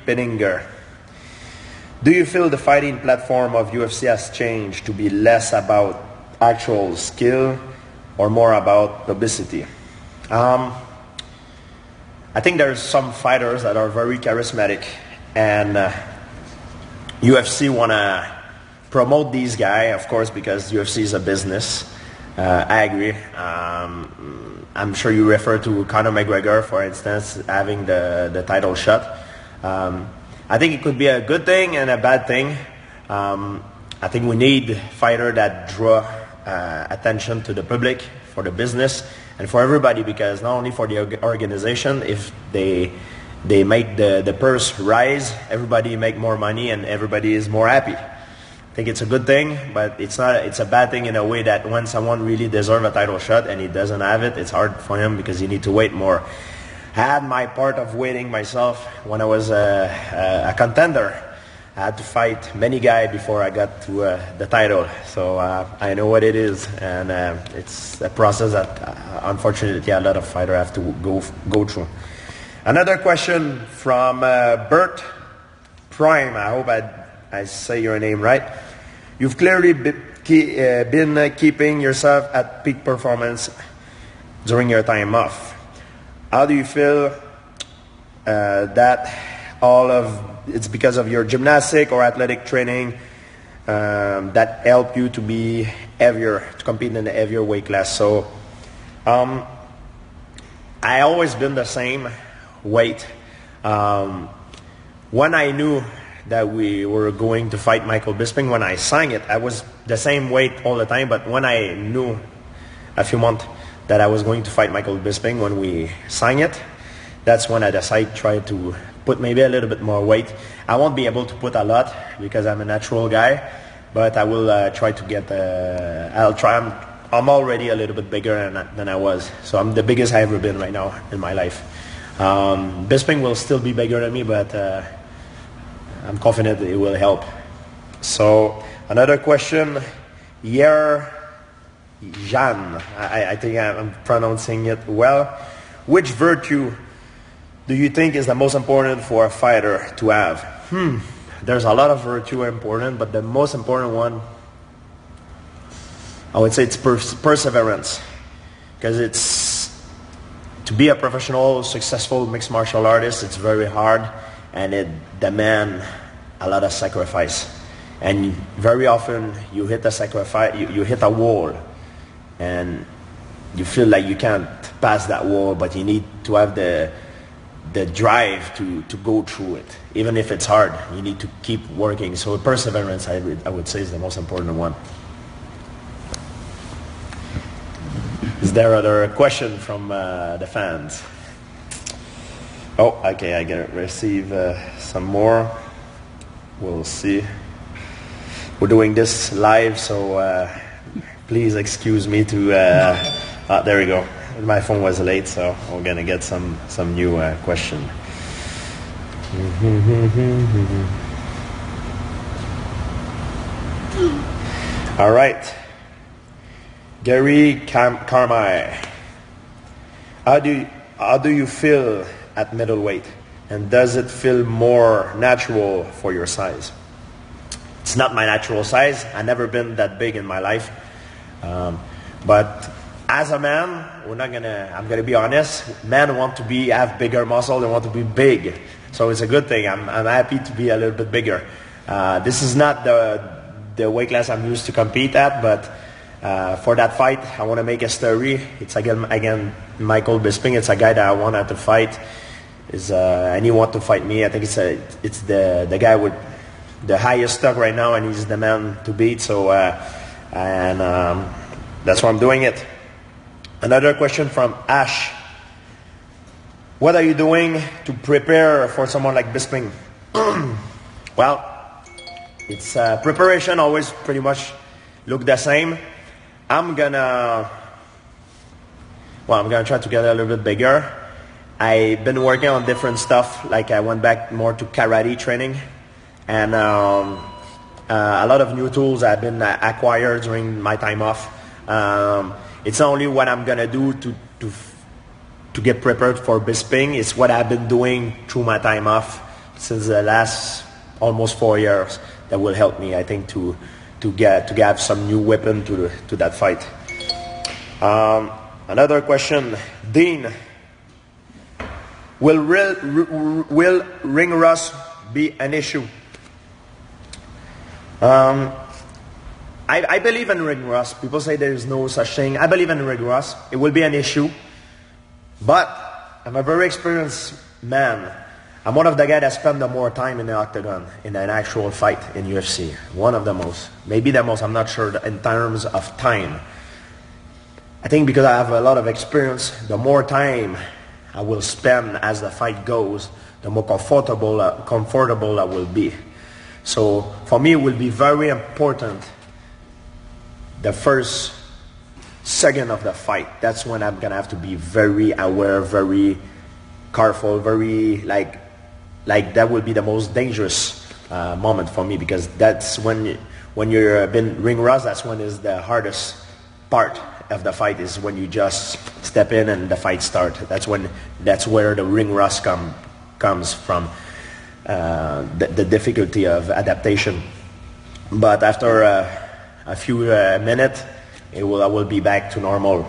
Penninger. Do you feel the fighting platform of UFC has changed to be less about actual skill or more about publicity? I think there's some fighters that are very charismatic, and UFC want to promote these guys, of course, because UFC is a business. I agree. I'm sure you refer to Conor McGregor, for instance, having the title shot. I think it could be a good thing and a bad thing. I think we need fighters that draw attention to the public, for the business, and for everybody, because not only for the organization, if they make the purse rise, everybody make more money and everybody is more happy. I think it's a good thing, but it's a bad thing in a way that when someone really deserves a title shot and he doesn't have it, it's hard for him because you need to wait more. I had my part of waiting myself when I was a contender. I had to fight many guys before I got to the title, so I know what it is, and it's a process that unfortunately a lot of fighters have to go through. Another question from Bert Prime. I hope I say your name right. You've clearly been keeping yourself at peak performance during your time off. How do you feel that all of it's because of your gymnastic or athletic training that help you to be heavier, to compete in the heavier weight class? So I always been the same weight. When I knew that we were going to fight Michael Bisping, when I signed it, I was the same weight all the time. But when I knew a few months that I was going to fight Michael Bisping, when we signed it, that's when I decided to try to put maybe a little bit more weight. I won't be able to put a lot because I'm a natural guy, but I will try to get. I'll try. I'm already a little bit bigger than I was, so I'm the biggest I've ever been right now in my life. Bisping will still be bigger than me, but I'm confident it will help. So another question, Yer Jan. I think I'm pronouncing it well. Which virtue do you think is the most important for a fighter to have? There's a lot of virtue important, but the most important one, I would say, it's perseverance, because it's to be a professional, successful mixed martial artist. It's very hard, and it demands a lot of sacrifice. And very often you hit a sacrifice, you hit a wall, and you feel like you can't pass that wall, but you need to have the drive to go through it. Even if it's hard, you need to keep working. So perseverance, I would say, is the most important one. Is there other question from the fans? Oh, okay, I can receive some more. We'll see. We're doing this live, so please excuse me to... there we go. My phone was late, so we're gonna get some new question. All right, Gary Carmine. How do you feel at middleweight, and does it feel more natural for your size? It's not my natural size. I've never been that big in my life, but as a man, I'm gonna be honest. Men want to have bigger muscle. They want to be big, so it's a good thing. I'm happy to be a little bit bigger. This is not the weight class I'm used to compete at, but for that fight, I want to make a story. It's again Michael Bisping. It's a guy that I wanted to fight. And he want to fight me. I think it's the guy with the highest stock right now, and he's the man to beat. So that's why I'm doing it. Another question from Ash. What are you doing to prepare for someone like Bisping? Well, it's preparation always pretty much look the same. I'm gonna try to get a little bit bigger. I've been working on different stuff. Like I went back more to karate training, and a lot of new tools have been acquired during my time off. It's not only what I'm gonna do to get prepared for Bisping. It's what I've been doing through my time off since the last almost 4 years that will help me, I think, to get some new weapon to that fight. Another question, Dean, will ring rust be an issue? I believe in ring rust. People say there is no such thing. I believe in ring rust. It will be an issue. But I'm a very experienced man. I'm one of the guys that spend the more time in the octagon in an actual fight in UFC. One of the most. Maybe the most, I'm not sure in terms of time. I think because I have a lot of experience, the more time I will spend as the fight goes, the more comfortable I will be. So for me, it will be very important the first second of the fight. That's when I'm gonna have to be very aware, very careful, very like that will be the most dangerous moment for me, because that's when you're been ring rust. That's when is the hardest part of the fight, is when you just step in and the fight start. That's where the ring rust comes from, the difficulty of adaptation. But after a few minutes, I will be back to normal.